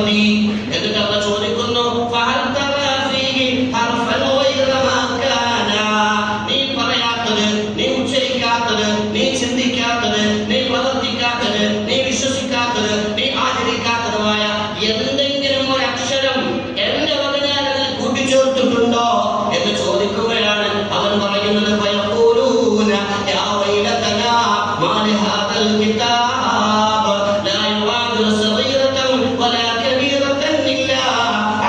മതി. എന്നിട്ട് അല്ലാഹു ചോദിക്കുന്നു ഫഹൽ തറാ ഫീഹി ഹർഫൻ ഗൈറ മാ കാന. നീ പറയാത്തത്, നീ ഉച്ചരിക്കാത്തത്, നീ ചിന്തിക്കാത്തത്, നീ പ്രവർത്തിക്കാത്തത്, നീ വിശ്വസിക്കാത്തത്, നീ ആചരിക്കാത്തതുമായ എന്തെങ്കിലും ഒരു അക്ഷരം എന്റെ മകനാൽ അതിൽ കൂട്ടിച്ചേർത്തിട്ടുണ്ടോ എന്ന് ചോദിക്കുകയാണ്. അവൻ പറയുന്നത് ഫയഖൂലൂന യാ വൈലതനാ മാ ലിഹാദൽ കിതാബ് ലാ യുഗാദിറു സഗീറതൻ വലാ കബീറതൻ ഇല്ലാ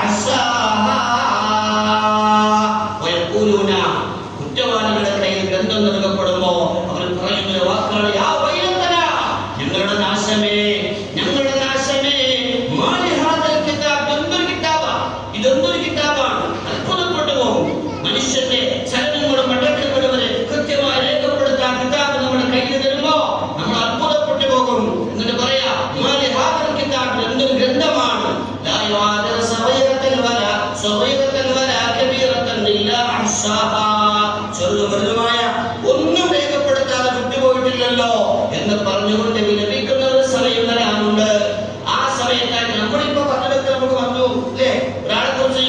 അഹ്സാഹാ. ഫയഖൂലൂന കുറ്റവാളികളുടെ കയ്യിൽ ഗ്രന്ഥം നൽകപ്പെടുമ്പോൾ അവർ പറയുന്ന വാക്കാണ് യാ വൈലതനാ, ഞങ്ങളുടെ നാശമേ, ഞങ്ങളുടെ നാശമേ. മാ ലിഹാദൽ കിതാബ്, എന്തൊരു കിതാബാ, ഇതെന്തൊരു കിതാബാണ്. അത്ഭുതപ്പെട്ടു പോകും. മനുഷ്യന്റെ ചലനങ്ങളും അടക്കങ്ങളും വരെ കൃത്യമായി രേഖപ്പെടുത്താൻ കിതാബ് നമ്മുടെ കയ്യിൽ തരുമ്പോ നമ്മൾ അത്ഭുതപ്പെട്ടു പോകും. എന്നിട്ട് പറയാ മാ ലിഹാദൽ കിതാബ്, എന്തൊരു ഗ്രന്ഥമാണ്. ലാ യുഗാദിറു സഗീറതൻ വലാ കബീറതൻ ഇല്ലാ അഹ്സാഹാ. ചെറുതുമായ ഒന്നും രേഖപ്പെടുത്താതെ വിട്ടുപോയിട്ടില്ലല്ലോ എന്ന് പറഞ്ഞുകൊണ്ട് വിലപിക്കുന്ന ഒരു സമയം വരാനുണ്ട്. ആ സമയത്തായി നമ്മളിപ്പോ പറഞ്ഞതൊക്കെ നമുക്ക് വന്നു അല്ലേ? ഒരാളെ കുറിച്ച്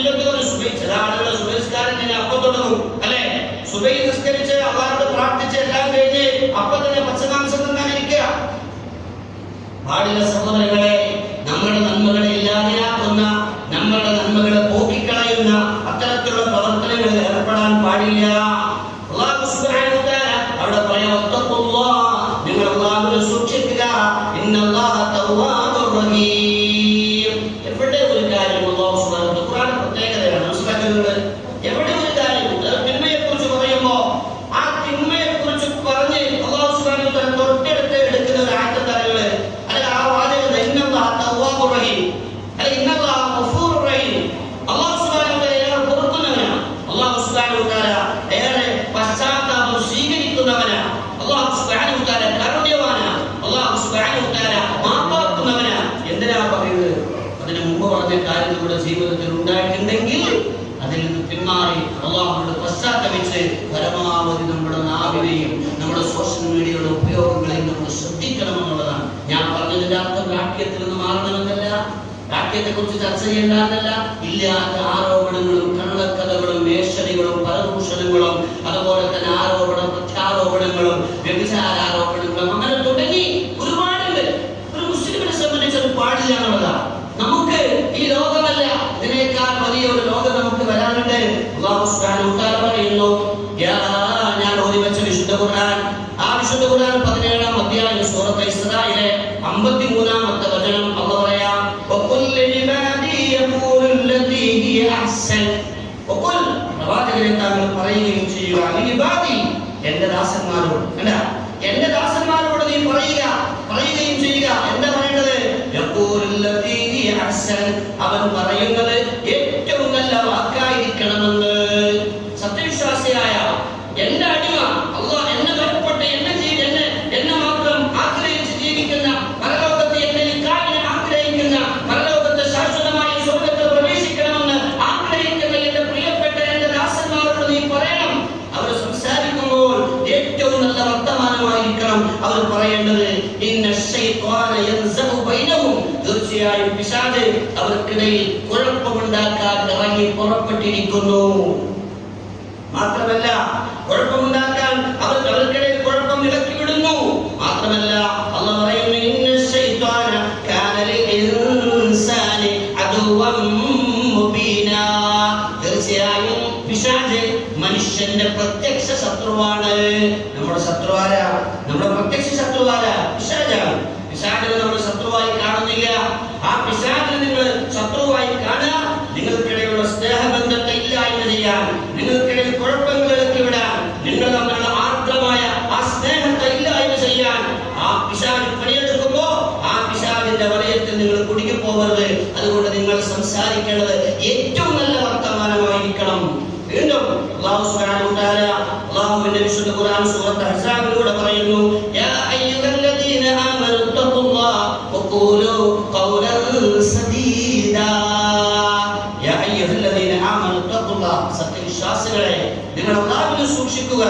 ചില ആളുകൾ സുബഹിസ്കാരത്തിന് അപ്പം തുടങ്ങും അല്ലെ? സുബഹി നിസ്കരിച്ച് അള്ളാഹുവോട് പ്രാർത്ഥിച്ച് എല്ലാം കഴിഞ്ഞ് അപ്പം തന്നെ പച്ചമാംസം തിന്നാനിരിക്കുക പാടില്ല. സഹോദരങ്ങളെ, നമ്മുടെ നന്മകളെ ഇല്ലാതെയാക്കുന്ന, നമ്മുടെ നന്മകളെ പോക്കിക്കളയുന്ന അത്തരത്തിലുള്ള പ്രവർത്തനങ്ങളിൽ ഏർപ്പെടാൻ പാടില്ല. അല്ലാഹു സുബ്ഹാനഹു വ തആല അവിടെ പറയാം വത്തഖുല്ലാഹ്, നിങ്ങൾ അല്ലാഹുവിനെ സൂക്ഷിക്കുക. ഇന്നല്ലാഹ തവ്വാബുർ റഹീം. എവിടെ ഒരു കാര്യം അല്ലാഹു സുബ്ഹാനഹു വ തആല ഖുർആൻ പ്രത്യേകതയാണ് മനസ്സിലാക്കുന്നത്. എവിടെ ഒരു കാര്യം തിന്മയെ കുറിച്ച് പറയുമ്പോൾ ആ തിന്മയെ കുറിച്ച് പറഞ്ഞ് അല്ലാഹു സുബ്ഹാനഹു വ തആല തൊട്ടടുത്ത് എടുക്കുന്ന ഒരു ആയത്തറികള് അല്ല ആ വാചകം ഇന്നല്ലാഹ തവ്വാബുർ റഹീം അല്ല ഇന്നല്ലാഹ ഗഫൂറുർ റഹീം. അല്ലാഹു സുബ്ഹാനഹു വ തആല ഏറെ പൊറുക്കുന്നവനാണ്. അല്ലാഹു സുബ്ഹാനഹു വ തആല ഏറെ പശ്ചാത്താപം സ്വീകരിക്കുന്നവനാണ്. അല്ലാഹു സുബ്ഹാനഹു വ തആല കാരുണ്യവാനാണ്. അല്ലാഹു സുബ്ഹാനഹു വ തആല മാപ്പാക്കുന്നവനാണ്. എന്തിനാണ് പറയുന്നത്? അതിന് മുമ്പ് പറഞ്ഞ കാര്യം നമ്മുടെ ജീവിതത്തിൽ ഉണ്ടായിട്ടുണ്ടെങ്കിൽ അതിൽ നിന്ന് പിന്മാറി അല്ലാഹുവിനോട് പശ്ചാത്തപിച്ച് പരമാവധി നമ്മുടെ നാവിനെയും നമ്മുടെ സോഷ്യൽ മീഡിയയുടെ ഉപയോഗങ്ങളെയും നമ്മൾ ശ്രദ്ധിക്കണമെന്നുള്ളതാണ്. ഞാൻ പറഞ്ഞതിന്റെ അർത്ഥം രാഷ്ട്രീയത്തിൽ നിന്ന് മാറണമെന്നല്ല, രാഷ്ട്രീയത്തെ കുറിച്ച് ചർച്ച ചെയ്യേണ്ടതല്ല. ഇല്ലാത്ത ആരോപണങ്ങളും കള്ളക്കഥകളും വേഷണികളും പരദൂഷണങ്ങളും അതുപോലെ തന്നെ ആരോപണം പ്രത്യാരോപണങ്ങളും വ്യഭിചാരോപണങ്ങളും അങ്ങനെ തുടങ്ങി ഒരുപാടുണ്ട്. ഒരു മുസ്ലിമിനെ സംബന്ധിച്ച് അത് പാടില്ല എന്നുള്ളതാണ്. നമുക്ക് ഈ ലോകമല്ല, ഇതിനേക്കാൾ വലിയൊരു ലോകം നമുക്ക് വരാനുണ്ട്. അല്ലാഹു സുബ്ഹാനഹു വ തആല പറയുന്നു, ഞാൻ ഓതി വെച്ച വിശുദ്ധ ഖുർആൻ, ആ വിശുദ്ധ ഖുർആൻ 17-ാം അധ്യായം സൂറത്ത് ഇസ്രായിലെ 53-ാമത്തെ വചനം അല്ലാഹു പറയാ വഖുൽ ലിബാദി യഖൂലുല്ലതി ഹിയ അഹ്സൻ. വഖുൽ, പ്രവാചകരെ താങ്കൾ പറയുകയും ചെയ്യുക, ലിബാദി, എന്റെ ദാസന്മാരോട്, അല്ല എന്റെ ദാസന്മാരോട് നീ പറയുകയും ചെയ്യുക. എന്താ പറയേണ്ടത്? യഖൂലുല്ലതി ഹിയ അഹ്സൻ, അവൻ പറയുന്നത് ഏറ്റവും നല്ല വാക്കായിരിക്കണമെന്ന്. സത്യവിശ്വാസിയായ എന്റെ അടിമ അല്ലാഹ് എന്നെ ഭയപ്പെട്ട് എന്നെ മാത്രം ആഗ്രഹിച്ച് ജീവിക്കുന്ന, പരലോകത്ത് എന്നെ ആഗ്രഹിക്കുന്ന, പരലോകത്ത് ശാശ്വതമായ സ്വർഗ്ഗത്തിൽ പ്രവേശിക്കണമെന്ന് ആഗ്രഹിക്കുന്ന എന്റെ പ്രിയപ്പെട്ട എന്റെ ദാസന്മാരോട് നീ പറയണം. അവർ സംസാരിക്കുമ്പോൾ ഏറ്റവും നല്ല വർത്തമാനമായിരിക്കണം അവർ പറയേണ്ടത്. ഇന്ന ശൈത്വാന യൻസഖു ബൈനഹും, തീർച്ചയായും പിശാച് അവർക്കിടയിൽ കുഴപ്പമുണ്ടാക്കാൻ ഇറങ്ങി പുറപ്പെട്ടിരിക്കുന്നു. മാത്രമല്ല കുഴപ്പമുണ്ടാക്കാൻ അവർക്കിടയിൽ കുഴപ്പം ഇളക്കി വിടുന്നു. മാത്രമല്ല അല്ലാഹു പറയുന്നു ഇന്ന ശൈത്വാന കാന ലിൽ ഇൻസാനി അദുവൻ മുബീനാ, തീർച്ചയായും പിശാച് മനുഷ്യന്റെ പ്രത്യക്ഷ ശത്രുവാണ്. നമ്മുടെ ശത്രുവാരാ? നമ്മുടെ പ്രത്യക്ഷ ശത്രുവാരാ? പിശാചാണ്. പിശാചിനെ നമ്മൾ ശത്രുവായി കാണുന്നില്ല. ആ പിശാചിനെ നിങ്ങൾ ശത്രുവായി കാണുക. നിങ്ങൾക്കിടയിലുള്ള സ്നേഹബന്ധത്തെ ഇല്ലായ്മ ചെയ്യാൻ, നിങ്ങൾക്കിടയിൽ കുഴപ്പങ്ങൾ ഇറക്കി വിടാൻ, നിങ്ങൾ തമ്മിലുള്ള ആർദ്രമായ ആ സ്നേഹത്തെ ഇല്ലായ്മ ചെയ്യാൻ ആ പിശാച് പണിയെടുക്കുമ്പോ ആ പിശാചിന്റെ വലയത്തിൽ നിങ്ങൾ കുടുങ്ങിപ്പോകരുത്. അതുകൊണ്ട് നിങ്ങൾ സംസാരിക്കേണ്ടത് ഏറ്റവും നല്ല വർത്തമാനമായിരിക്കണം. വീണ്ടും അല്ലാഹു സുബ്ഹാനഹു വ തആല അല്ലാഹുവിന്റെ വിശുദ്ധ ഖുർആൻ സൂറത്ത് അഹ്സാബിലൂടെ പറയുന്നു, യാ അയ്യുഹല്ലദീന ആമനു തഖുല്ലാഹ വഖൂലു ഖൗലൻ സദീദാ. യാ അയ്യുഹല്ലദീന ആമനു തഖുല്ലാഹ, സത്യവിശ്വാസികളെ നിങ്ങൾ അല്ലാഹുവിനെ സൂക്ഷിക്കുക.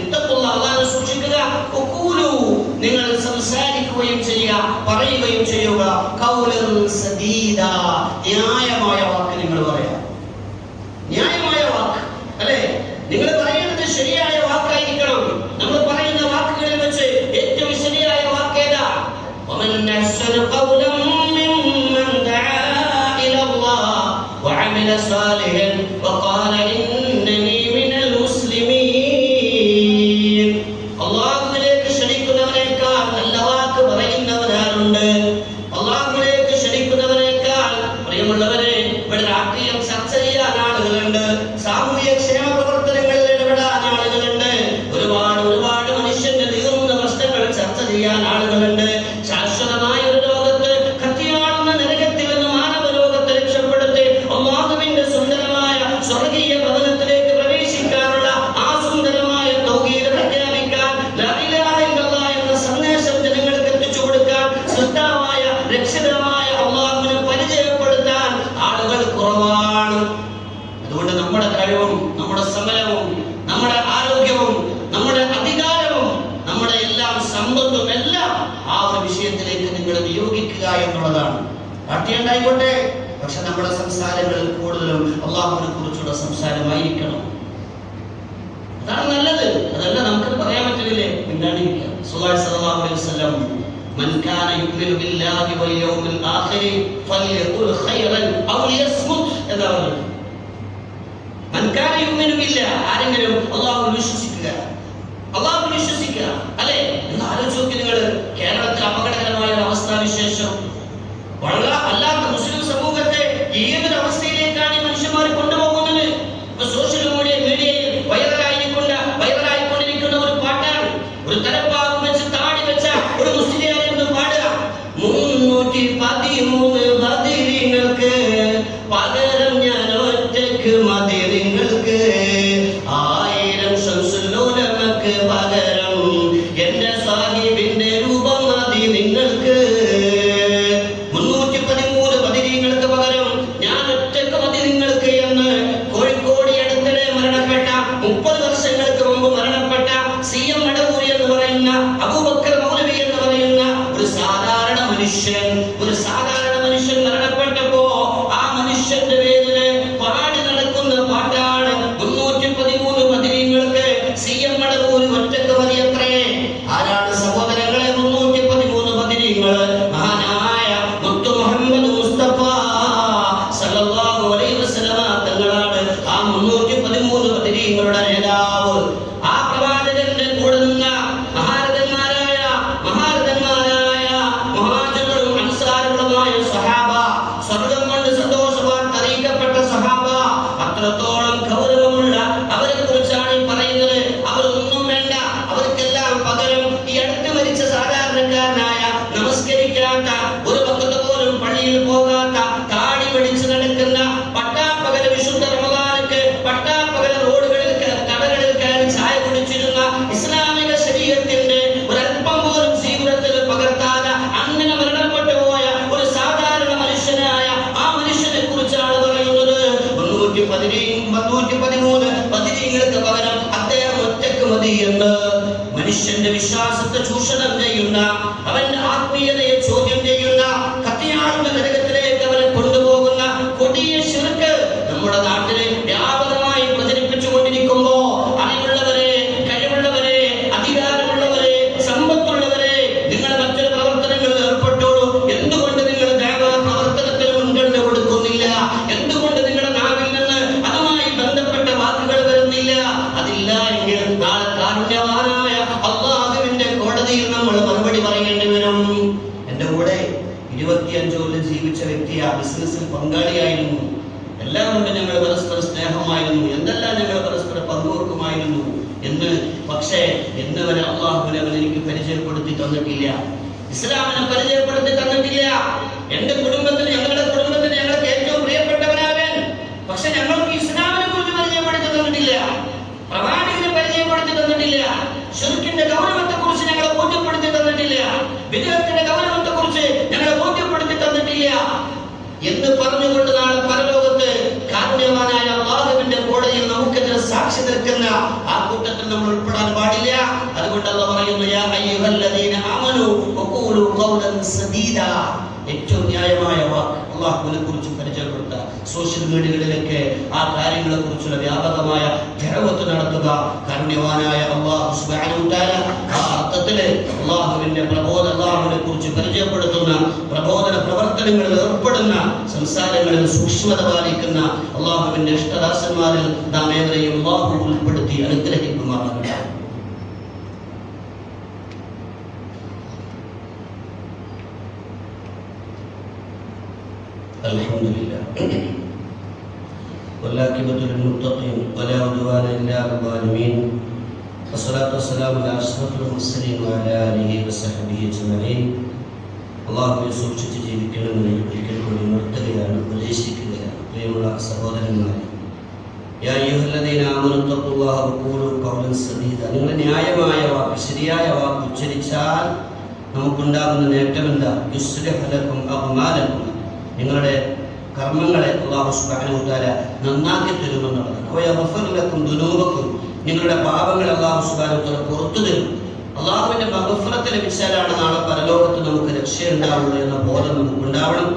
ഇത്തഖുല്ലാഹ, അല്ലാഹുവിനെ സൂക്ഷിക്കുക. വഖൂലു, നിങ്ങൾ സംസാരിക്കുകയും ചെയ്യുക, പറയുകയും ചെയ്യുക. ഖൗലൻ സദീദാ, ന്യായമായ വാക്ക് നിങ്ങൾ പറയാം. ന്യായമായ വാക്ക് അല്ലേ? നിങ്ങൾ പറയുന്നത് ശരിയായ വാക്കായിരിക്കണം. നമ്മൾ പറയുന്ന വാക്കുകളിൽ വെച്ച് ഏറ്റവും ശരിയായ വാക്ക് ഏതാ? വമൻ അഹ്സനു ഖൗലൻ മിമ്മൻ ദആ ഇലല്ലാഹ് വഅമില സാലിഹൻ വഖാല ഇന്നനി മിനൽ മുസ്ലിമീൻ. അല്ലാഹുവിലേക്ക് ക്ഷണിക്കുന്നവനേക്കാൾ നല്ല വാക്ക് പറയുന്നവനാരുണ്ട്? അല്ലാഹുവിലേക്ക് ക്ഷണിക്കുന്നവനേക്കാൾ പ്രിയമുള്ളവരെ, ഇവിടെ രാഷ്ട്രീയം ചർച്ച ചെയ്യാൻ ആളുകളുണ്ട്, സാമൂഹ്യ ക്ഷേമ പ്രവർത്തനങ്ങളിൽ ഇടപെടാൻ ആളുകളുണ്ട്, ഒരുപാട് മനുഷ്യന്റെ നീറുന്ന പ്രശ്നങ്ങൾ ചർച്ച ചെയ്യാൻ ആളുകളുണ്ട്. ശാശ്വതമായ ഒരു ലോകത്ത് കത്തിയാളുന്ന നരകത്തിൽ നിന്ന് മാനവ ലോകത്തെ രക്ഷപ്പെടുത്തി അല്ലാഹുവിന്റെ സുന്ദരമായ സ്വർഗീയ ഭവനത്തിലേക്ക് പ്രവേശിക്കാനുള്ള ആ സുന്ദരമായ തൗഹീദ് പ്രഖ്യാപിക്കാൻ, ലാ ഇലാഹ ഇല്ലല്ലാഹ് എന്ന സന്ദേശം ജനങ്ങൾക്ക് എത്തിച്ചു കൊടുക്കാൻ, സൃഷ്ടാവായ രക്ഷിതാവായ അല്ലാഹുവിനെ പരിചയപ്പെടുത്താൻ ആളുകൾ കുറവാണ്. അതുകൊണ്ട് നമ്മുടെ കഴിവും നമ്മുടെ സമയവും നമ്മുടെ ആരോഗ്യവും നമ്മുടെ അധികാരവും നമ്മുടെ എല്ലാം സമ്പത്തും എല്ലാം ആ ഒരു വിഷയത്തിലേക്ക് നിങ്ങൾ നിയോഗിക്കുക എന്നുള്ളതാണ്. രാഷ്ട്രീയം ഉണ്ടായിക്കോട്ടെ, പക്ഷെ നമ്മുടെ സംസാരങ്ങളിൽ കൂടുതലും അല്ലാഹുവിനെ കുറിച്ചുള്ള സംസാരമായിരിക്കണം. അതാണ് നല്ലത്. അതല്ല നമുക്ക് പറയാൻ പറ്റില്ലേ? മിണ്ടാണ്ടിരിക്കുക. സല്ലല്ലാഹു അലൈഹി വസല്ലം മൻ കാന യുമിനു ബില്ലാഹി വൽ യൗമിൽ ആഖിരി ഫൽയഖുൽ ഖൈറൻ ഔ ലിയസ്മുത് എന്നാ പറഞ്ഞത്. മൻ കാന യുമിനു ബില്ലാഹ്, ആരെങ്കിലും അല്ലാഹുവിൽ വിശ്വസിക്കുക, അല്ലാഹുവിൽ വിശ്വസിക്കുക അല്ലേ? എന്ന് ആലോചിച്ച് നിങ്ങൾ കേരളത്തിൽ അപകടകരമായ ഒരു അവസ്ഥാവിശേഷം, വളരെ അല്ലാത്ത മുസ്ലിം സമൂഹത്തെ ഏതൊരു അവസ്ഥയിലേക്കാണ് ഈ മനുഷ്യന്മാർ കൊണ്ടുപോകുന്നത്? സോഷ്യൽ മീഡിയയിൽ വൈറലായിക്കൊണ്ടിരിക്കുന്ന ഒരു പാട്ടാണ്. ഒരു തലപ്പാവ് വെച്ച് താടി വെച്ച ഒരു മുസ്ലിയായിരുന്നു പാടുക. 313 ബദരീങ്ങൾക്ക് പകരം ഞാൻ ഒറ്റക്ക് മതി നിങ്ങൾക്ക്, 1000 ശംസുല്ലോലമക്ക് പകരം എന്റെ സാഹിബിന്റെ രൂപം മതി നിങ്ങൾക്ക്. 313 ബദരീങ്ങൾക്ക് പകരം ഞാൻ ഒറ്റക്ക് മതി നിങ്ങൾക്ക് എന്ന് കോഴിക്കോട് അടുത്തിടെ മരണപ്പെട്ട 30 വർഷങ്ങൾക്ക് മുമ്പ് മരണപ്പെട്ട CM മടവൂരി എന്ന് പറയുന്ന അബൂബക്കർ മൗലവി എന്ന് പറയുന്ന ഒരു സാധാരണ മനുഷ്യൻ മരണപ്പെട്ടപ്പോ ആ മനുഷ്യന്റെ പേരിൽ പാടി നടക്കുന്ന പാട്ടാണ് 313 ബദരീങ്ങൾക്ക് CM മടവൂരി ഒറ്റക്ക് മതിയത്രേ. ആരാണ് സഹോദരങ്ങളെ 313 ബദരീങ്ങൾ? മഹാനായ മുത്തു മുഹമ്മദ് മുസ്തഫ സല്ലല്ലാഹു അലൈഹി വസല്ലമ തങ്ങളാണ് ആ 313 ബദരീങ്ങളുടെ നേതാവ്. ആ പ്രവാചകന്റെ കൂടെ നിന്ന മഹാരഥന്മാരായ മുഹാജിറുകളും അൻസാറുകളുമായ സഹാബ, സ്വർഗ്ഗം കൊണ്ട് സന്തോഷവാർത്ത അറിയിക്കപ്പെട്ട സഹാബ, അത്രത്തോളം ഗൗരവമുള്ള അവരെ കുറിച്ചാണ് പറയുന്നത്. അവരൊന്നും വേണ്ട, അവർക്കെല്ലാം പകരം ഈ അടുത്ത് മരിച്ച സാധാരണക്കാരനായ, നമസ്കരിക്കാത്ത, ഒരു വഖത്ത് പോലും പള്ളിയിൽ പോകാത്ത, താടി പിടിച്ച് നടക്കുന്ന, പട്ടാപ്പകൽ വിശുദ്ധ റമദാനിക്ക് പട്ടാപ്പകൽ റോഡുകളിൽ കടകളിൽ കയറി ചായ കുടിച്ചിരുന്ന, ഇസ്ലാമിക ശരീഅത്തിന്റെ ഒരല്പം പോലും ജീവിതത്തിൽ പകർത്താതെ അങ്ങനെ മരണപ്പെട്ടു പോയ ഒരു സാധാരണ മനുഷ്യനായ ആ മനുഷ്യനെ കുറിച്ചാണ് പറയുന്നത്. 313 ബദരീങ്ങൾക്ക് പകരം അദ്ദേഹം ഒറ്റക്ക് മതി എന്ന്. മനുഷ്യന്റെ വിശ്വാസത്തെ ചൂഷണം ചെയ്യുന്ന, അവന്റെ ആത്മീയതയെ ചോദ്യം ചെയ്യുന്ന, കത്തിയാളുന്ന നരകത്തിലേക്ക് അവനെ കൊണ്ടുപോകുന്ന കൊടിയ ശിർക്ക് നമ്മുടെ നാട്ടിലെ വ്യാപകമായി പ്രചരിപ്പിച്ചുകൊണ്ടിരിക്കുമ്പോ, അറിവുള്ളവരെ, കഴിവുള്ളവരെ, അധികാരമുള്ളവരെ, സമ്പത്തുള്ളവരെ, നിങ്ങൾ മറ്റൊരു പ്രവർത്തനങ്ങളിൽ ഏർപ്പെട്ടോളൂ. എന്തുകൊണ്ട് നിങ്ങൾ ദഅവ പ്രവർത്തനത്തിന് മുൻഗണന കൊടുക്കുന്നില്ല? എന്തുകൊണ്ട് നിങ്ങളുടെ നാവിൽ നിന്ന് അതുമായി ബന്ധപ്പെട്ട വാക്കുകൾ വരുന്നില്ല? അതില്ല എങ്കിൽ നാളെ കാരുണ്യവാനായ അല്ലാഹുവിന്റെ കോടതിയിൽ നമ്മൾ മറുപടി പറയേണ്ടി വരും. എന്റെ കൂടെ 25 കൊല്ലം ജീവിച്ച വ്യക്തിയാ, ബിസിനസ്സിൽ പങ്കാളിയായിരുന്നു. എല്ലാം കൊണ്ട് ഞങ്ങൾ പരസ്പര സ്നേഹമായിരുന്നു, എന്തെല്ലാം ഞങ്ങൾ പരസ്പരം പങ്കുവെക്കുമായിരുന്നു എന്ന്. പക്ഷേ എന്നവരെ അല്ലാഹുവിനെ അവൻ എനിക്ക് പരിചയപ്പെടുത്തി തന്നിട്ടില്ല, ഇസ്ലാമിനെ പരിചയപ്പെടുത്തി തന്നിട്ടില്ല. എന്റെ കുടുംബത്തിന്, ഞങ്ങളുടെ കുടുംബത്തിന് ഞങ്ങൾക്ക് ഏറ്റവും പ്രിയപ്പെട്ടവനാകാൻ, പക്ഷെ ഞങ്ങൾക്ക് ഇസ്ലാമിനെ കുറിച്ച് പരിചയപ്പെടുത്തി തന്നിട്ടില്ല, പ്രവാചകനെ പരിചയപ്പെടുത്തി തന്നിട്ടില്ല, ശിർക്കിന്റെ ഗൗരവത്തെ കുറിച്ച് ഞങ്ങളെ ബോധ്യപ്പെടുത്തി തന്നിട്ടില്ല, വിദേഹത്തിന്റെ ഗൗരവത്തെ കുറിച്ച് ഞങ്ങളെ ബോധ്യപ്പെടുത്തി തന്നിട്ടില്ല എന്ന് പറഞ്ഞുകൊണ്ട് നാളെ പരലോകത്ത് കാരുണ്യവാനായ അല്ലാഹുവിന്റെ കോടതിയിൽ നമുക്കെതിരെ സാക്ഷി നിൽക്കുന്ന ആ കൂട്ടത്തിൽ നമ്മൾ ഉൾപ്പെടാൻ പാടില്ല. അതുകൊണ്ട് അല്ലാഹു പറയുന്നു, യാ അയ്യുഹല്ലദീന ആമനൂ വഖൂലൂ ഖൗലൻ സദീദാ, ഏറ്റവും ന്യായമായ വാക്ക് അള്ളാഹുവിനെ കുറിച്ച് പരിചയപ്പെടുത്തുക. സോഷ്യൽ മീഡിയകളിലൊക്കെ ആ കാര്യങ്ങളെ കുറിച്ചുള്ള വ്യാപകമായ ദഅവത്ത് നടത്തുക. കാരുണ്യവാനായ അല്ലാഹു സുബ്ഹാനഹു വ തആല ആ അർത്ഥത്തില് അള്ളാഹുവിനെ കുറിച്ച് പരിചയപ്പെടുത്തുന്ന പ്രബോധന പ്രവർത്തനങ്ങളിൽ ഏർപ്പെടുന്ന സംസാരങ്ങളിൽ സൂക്ഷ്മത പാലിക്കുന്ന അള്ളാഹുവിന്റെ ഇഷ്ടദാസന്മാരിൽ നാം ഏവരെയും അള്ളാഹു ഉൾപ്പെടുത്തി അനുഗ്രഹിക്കുമാറാകട്ടെ. അൽഹംദുലില്ലാ വല്ലാഖിബത്തു ലിൽമുത്തഖീൻ വലാ ഉദ്വാന ഇല്ലാ അലൽ വസ്സലാത്തു വസ്സലാമു അലാ അഷ്റഫിൽ മുർസലീൻ വഅലാ ആലിഹി വസഹ്ബിഹി അജ്മഈൻ. അല്ലാഹുവെ സൂക്ഷിച്ച് ജീവിക്കണമെന്ന് ഒരിക്കൽ കൂടി ഉണർത്തുകയാണ്, ഉപദേശിക്കുകയാണ്. പ്രിയമുള്ള സഹോദരന്മാരെ, യാ അയ്യുഹല്ലദീന ആമനൂ തഖുല്ലാഹ വഖൂലൂ ഖൗലൻ സദീദ. നിങ്ങൾ ന്യായമായ വാക്ക്, ശരിയായ വാക്ക് ഉച്ചരിച്ചാൽ നമുക്കുണ്ടാകുന്ന നേട്ടം എന്താ? യുസ്ലിഹ് ലക്കും അഅ്മാലക്കും, നിങ്ങളുടെ കർമ്മങ്ങളെ അല്ലാഹു സുബ്ഹാനഹു വ തആല നന്നാക്കി തരുമെന്നുള്ളതാണ്. വയഗ്ഫിർ ലക്കും ദുനൂബക്കും, നിങ്ങളുടെ പാപങ്ങൾ അല്ലാഹു സുബ്ഹാനഹു വ തആല പുറത്തു തരും. അള്ളാഹുവിന്റെ മഗ്ഫിറത്ത് ലഭിച്ചാലാണ് നാളെ പരലോകത്ത് നമുക്ക് രക്ഷയുണ്ടാവുള്ളൂ എന്ന ബോധം നമുക്കുണ്ടാവണം.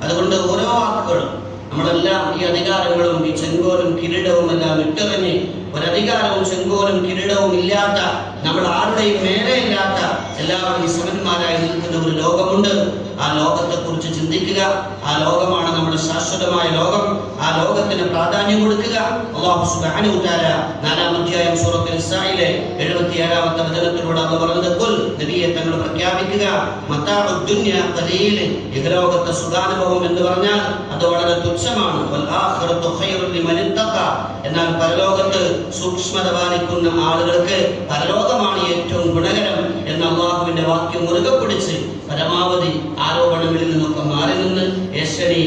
അതുകൊണ്ട് ഓരോ വാക്കുകളും നമ്മളെല്ലാം ഈ അധികാരങ്ങളും ഈ ചെങ്കോലും കിരീടവും എല്ലാം ഇട്ടെറിഞ്ഞ് ഒരധികാരവും ചെങ്കോലും കിരീടവും ഇല്ലാത്ത, നമ്മൾ ആരുടെയും മേലെ ഇല്ലാത്ത എല്ലാവരും സമന്മാരായി നിൽക്കുന്ന ഒരു ലോകമുണ്ട്. ആ ലോകത്തെ കുറിച്ച് ചിന്തിക്കുക. ആ ലോകമാണ് നമ്മുടെ ശാശ്വതമായ ലോകം. ആ ലോകത്തിന് പ്രാധാന്യം കൊടുക്കുക. അല്ലാഹു സുബ്ഹാനഹു വ തആല 4-ാം അധ്യായം സൂറത്തുൽ നിസായിലെ 77-ാമത്തെ വചനത്തിലൂടെ അല്ലാഹു പറഞ്ഞത്, ഖുൽ, നബിയെ തങ്ങൾ പ്രഖ്യാപിക്കുക, മതാഉദ് ദുനിയ ഖലീൽ, ഇഹലോകത്തെ സുഖാനുഭവം എന്ന് പറഞ്ഞാൽ അത് വളരെ തുച്ഛമാണ്. വൽ ആഖിറത്തു ഖൈറുൻ ലിമൻ ഇത്തഖ, എന്നാൽ പരലോകത്ത് സൂക്ഷ്മത പാലിക്കുന്ന ആളുകൾക്ക് പരലോകമാണ് ഏറ്റവും ഗുണകരം എന്ന അല്ലാഹുവിന്റെ വാക്യം മുറുകെ പിടിച്ച് പരമാവധി ആരോപണങ്ങളിൽ നിന്നൊക്കെ മാറി നിന്ന് ഏഷണി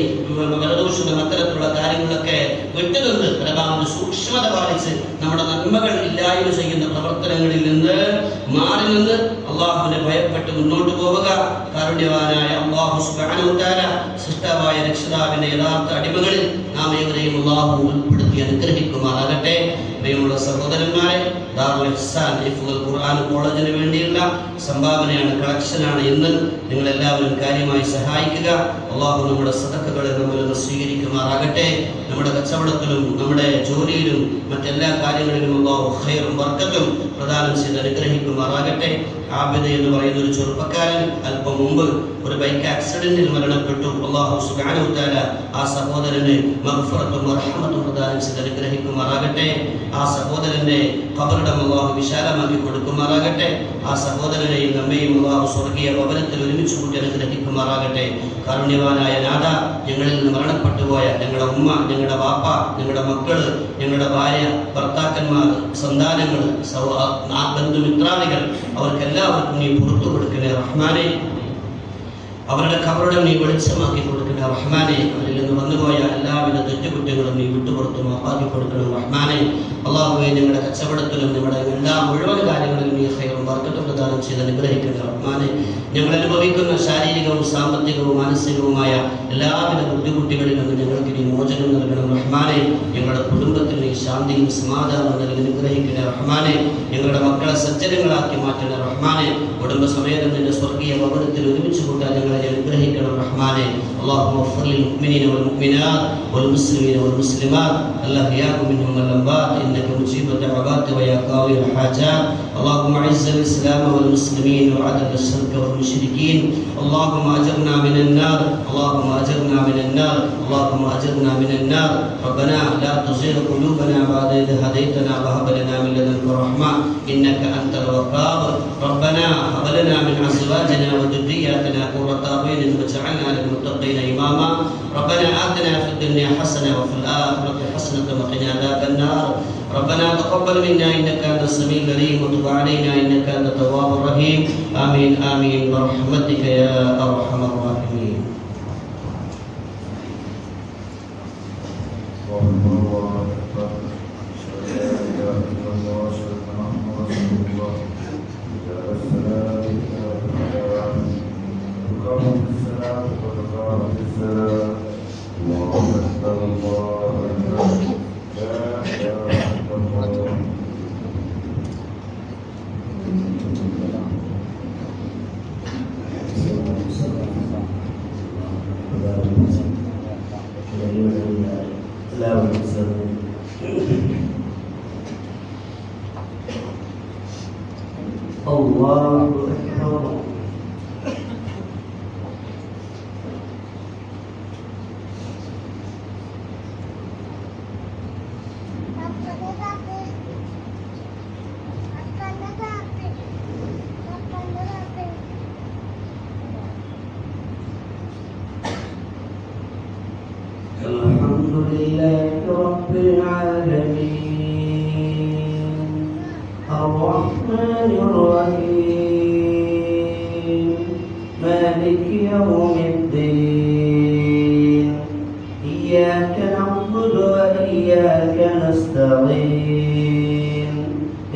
വലദോഷവും അത്തരത്തിലുള്ള കാര്യങ്ങളൊക്കെ വിട്ടുനിന്ന് പരമാവധി സൂക്ഷ്മത പാലിച്ച് നമ്മുടെ നന്മകൾ ഇല്ലായ്മ ചെയ്യുന്ന പ്രവർത്തനങ്ങളിൽ നിന്ന് മാറി നിന്ന് അള്ളാഹുവിനെ ഭയപ്പെട്ട് മുന്നോട്ട് പോവുക. കാരുണ്യവാനായ അല്ലാഹു സുബ്ഹാനഹു വ തആല സൃഷ്ടാവായ രക്ഷിതാവിന്റെ യഥാർത്ഥ അടിമകളിൽ നാം ഏവരെയും അള്ളാഹു ഉൾപ്പെടുത്തി അനുഗ്രഹിക്കുമാറാകട്ടെ. പ്രിയമുള്ള സഹോദരന്മാരെ, ദാറുൽ ഇഹ്സാൻ ഹിഫ്ളുൽ ഖുർആൻ കോളേജിന് വേണ്ടിയുള്ള സംഭാവനയാണ്, കളക്ഷനാണ്. ഇന്ന് നിങ്ങൾ എല്ലാവരും കാര്യമായി സഹായിക്കുക. അള്ളാഹു നമ്മുടെ സദഖകളെ നമ്മിൽ നിന്ന് സ്വീകരിക്കുമാറാകട്ടെ. നമ്മുടെ കച്ചവടത്തിലും നമ്മുടെ ജോലിയിലും മറ്റെല്ലാ കാര്യങ്ങളിലും അള്ളാഹു ഖൈറും ബർക്കത്തും പ്രദാനം ചെയ്ത് അനുഗ്രഹിക്കുമാറാകട്ടെ. ആബിദ് എന്ന് പറയുന്ന ഒരു ചെറുപ്പക്കാരൻ അല്പം മുമ്പ് ഒരു ബൈക്ക് ആക്സിഡന്റിൽ മരണപ്പെട്ടു. അല്ലാഹു സുബ്ഹാനഹു വ തആല ആ സഹോദരന് മഗ്ഫിറത്തും റഹ്മത്തും പ്രദാനം ചെയ്ത് അനുഗ്രഹിക്കുമാറാകട്ടെ. ആ സഹോദരന്റെ ഖബറിടം അല്ലാഹു വിശാലമാക്കി കൊടുക്കുമാറാകട്ടെ. ആ സഹോദരനെയും നമ്മയും അല്ലാഹു സ്വർഗീയ ഭവനത്തിൽ ഒരുമിച്ച് കൂട്ടി അനുഗ്രഹിക്കുമാറാകട്ടെ. കാരുണ്യവാനായ നാഥ, ഞങ്ങളിൽ നിന്ന് മരണപ്പെട്ടു പോയ ഞങ്ങളുടെ ഉമ്മ, ഞങ്ങളുടെ വാപ്പ, ഞങ്ങളുടെ മക്കള്, ഞങ്ങളുടെ ഭാര്യ, ഭർത്താക്കന്മാർ, സന്താനങ്ങൾ, ബന്ധുമിത്രാദികൾ, അവർക്കെല്ലാവർക്കും നീ പുറത്തു കൊടുക്കണേ റഹ്മാനെ. അവരുടെ ഖബറിടം നീ വെളിച്ചമാക്കി കൊടുക്കണേ റഹ്മാനെ. അവരിൽ നിന്ന് വന്നുപോയ എല്ലാവിധ തെറ്റുകുറ്റങ്ങളും നീ വിട്ടുപുറത്ത് മാപ്പാക്കി കൊടുക്കണം റഹ്മാനെ. അള്ളാഹുവെ, ഞങ്ങളുടെ കച്ചവടത്തിലും നമ്മുടെ എല്ലാ മുഴുവൻ കാര്യങ്ങളിലും നീ ഖൈറും ബർക്കത്തും പ്രദാനം ചെയ്ത് അനുഗ്രഹിക്കണേ റഹ്മാനെ. ഞങ്ങൾ അനുഭവിക്കുന്ന ശാരീരികവും സാമ്പത്തികവും മാനസികവുമായ എല്ലാവിധ ബുദ്ധിമുട്ടുകളിൽ നിന്ന് ഞങ്ങൾക്ക് നീ മോചനം നൽകണം റഹ്മാനെ. ഞങ്ങളുടെ കുടുംബത്തിൽ നീ ശാന്തിയും സമാധാനവും നൽകി അനുഗ്രഹിക്കണേ റഹ്മാനെ. ഞങ്ങളുടെ മക്കളെ സജ്ജനങ്ങളാക്കി മാറ്റണേ റഹ്മാനെ. കുടുംബസമേതം നിന്റെ സ്വർഗീയ ഭവനത്തിൽ ഒരുമിച്ച് കൂട്ടാൻ ഞങ്ങളെ അനുഗ്രഹിക്കണം റഹ്മാനെ. اللهم اغفر للمؤمنين والمؤمنات والمسلمين والمسلمات الأحياء منهم والأموات إنك مجيب الدعوات ويا قاضي الحاجات. اللهم أعز الإسلام والمسلمين وأذل الشرك والمشركين. اللهم أجرنا من النار، اللهم أجرنا من النار، اللهم أجرنا من النار. ربنا لا تزغ قلوبنا بعد إذ هديتنا وهب لنا من لدنك رحمة إنك أنت الوهاب. ربنا هب لنا من أزواجنا وذرياتنا قرة أعين واجعلنا للمتقين إماما. ربنا آتنا في الدنيا حسنة وفي الآخرة حسنة وقنا عذاب النار. ربنا تقبل منا إنك أنت السميع العليم وتب علينا إنك أنت التواب الرحيم. آمين آمين برحمتك يا أرحم الراحمين. എല്ലാവരും ചേർന്ന് അല്ലാഹു അക്ബർ. الحمد لله رب العالمين الرحمن الرحيم مالك يوم الدين إياك نعبد وإياك نستعين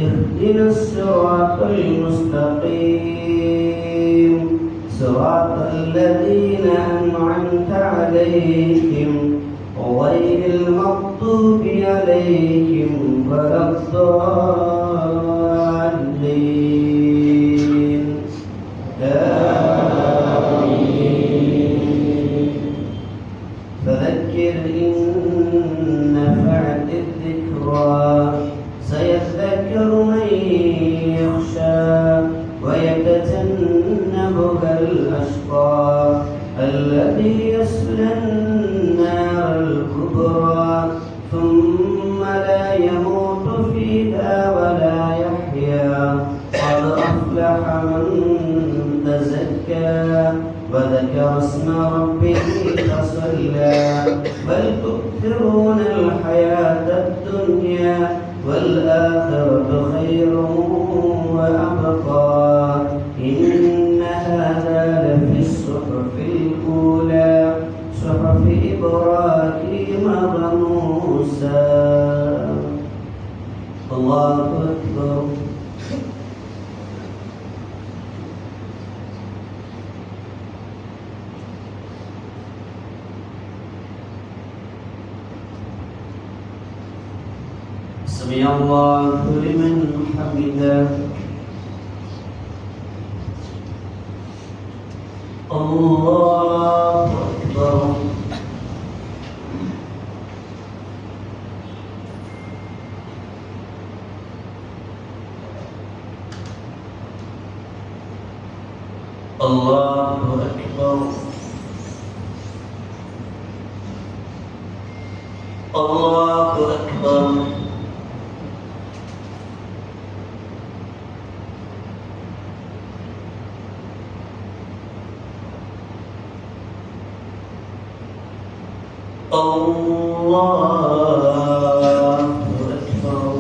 اهدنا الصراط المستقيم صراط الذين أنعمت عليهم غير المغضوب عليهم ولا الضالين آمين. فذكر إن نفعت الذكرى سيذكر من يخشى ويتجنبها الأشقى الذي يصلى النار الكبرى ثم لا يموت فيها ولا يحيا قد أفلح من تزكى وذكر اسم ربه فصلى بل تؤثرون الحياة الدنيا والآخرة خير وأبقى إن هذا لفي الصحف الأولى صحف إبراهيم وموسى. الله أكبر. سمع الله لمن حمده. الله أكبر. الله أكبر. الله أكبر. الله أكبر.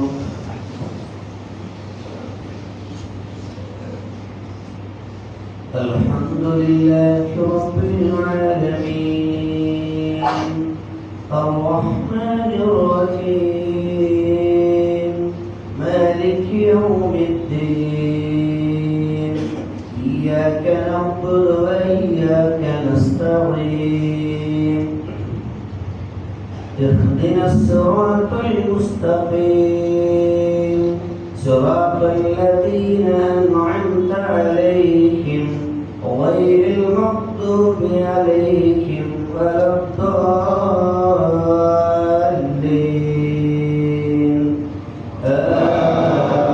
الحمد لله رب العالمين الرحمن الرحيم مالك يوم الدين إياك نعبد وإياك نستعين اهدنا الصراط المستقيم صراط الذين أنعمت عليهم غير المغضوب عليهم ولا الضالين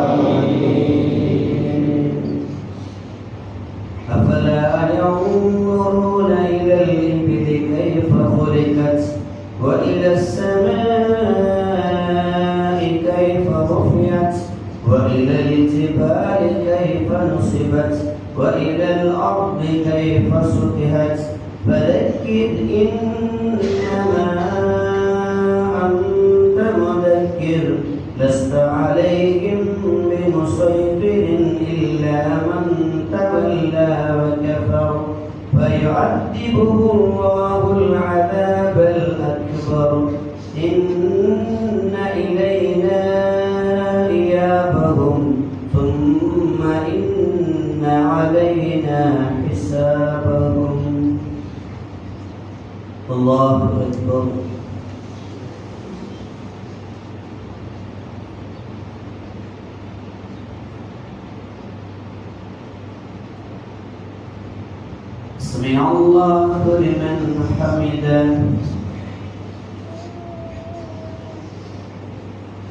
آمين. أفلا ينظرون إلى الإبل كيف خلقت وإلى السماء كيف رفعت وإلى الجبال كيف نصبت وإلى الأرض كيف سطحت فذكر إنما أنت مذكر لست عليهم بمسيطر إلا من تولى وكفر فيعذبه الله العذاب الأكبر إن إلينا إيابهم ثم إن علينا حسابهم. الله أكبر. سمع الله لمن حمده.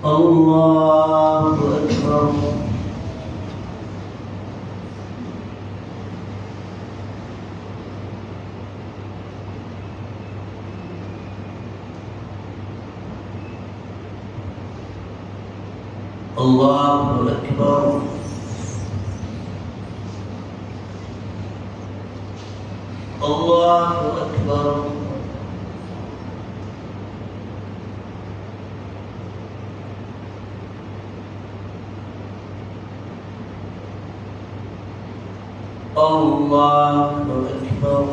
الله أكبر. الله أكبر. الله أكبر. الله أكبر.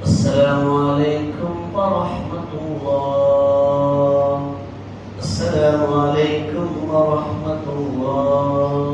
السلام عليكم ورحمة الله. السلام عليكم ورحمة الله.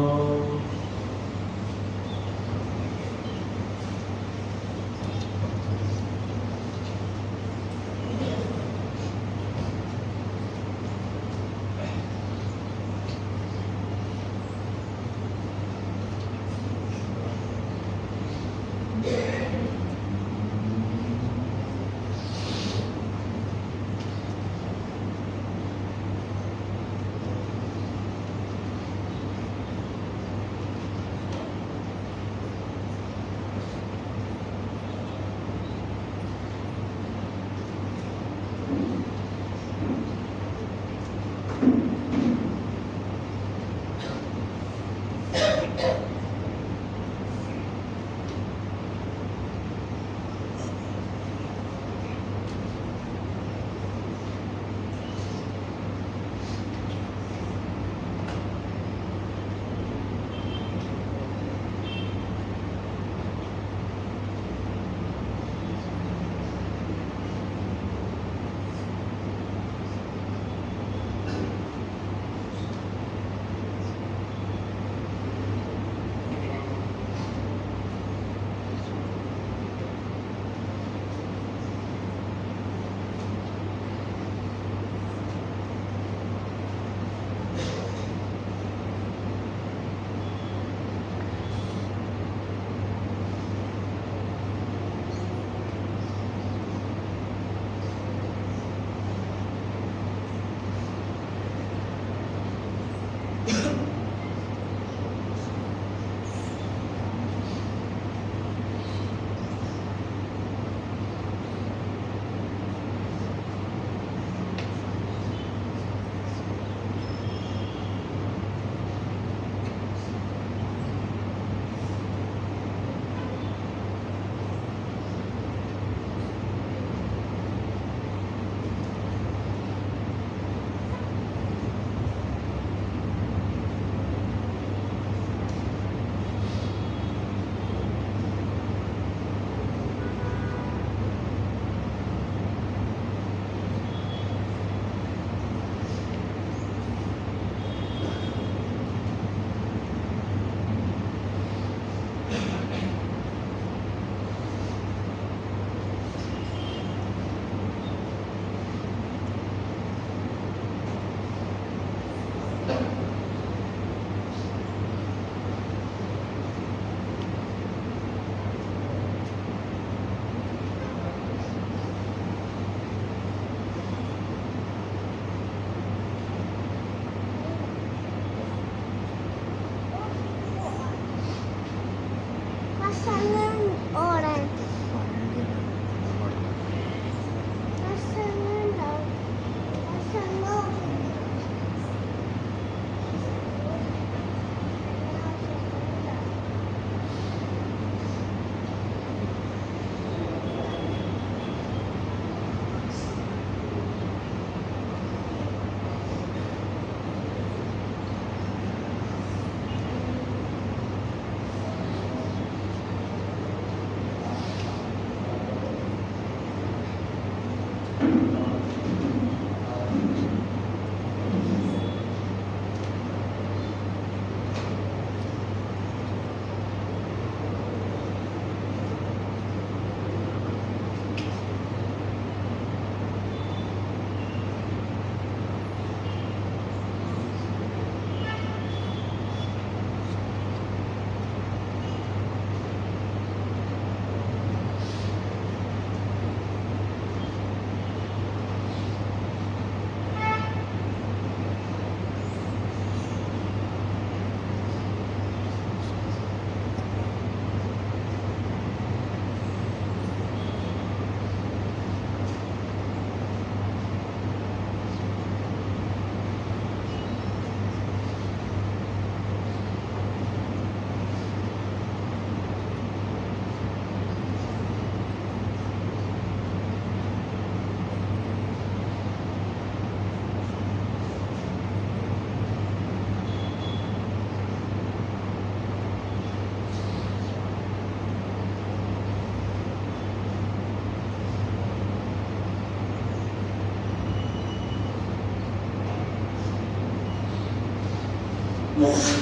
Thank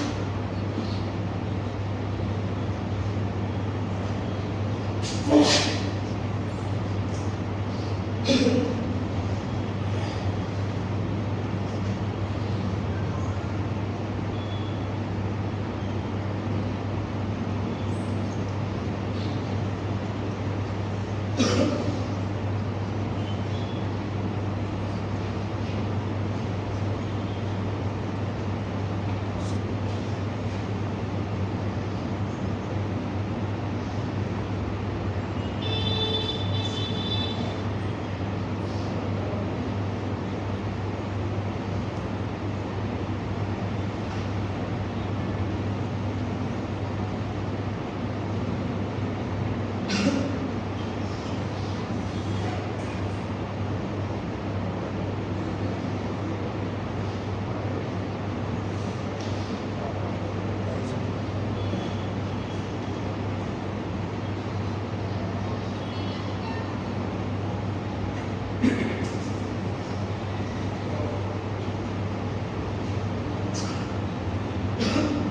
you.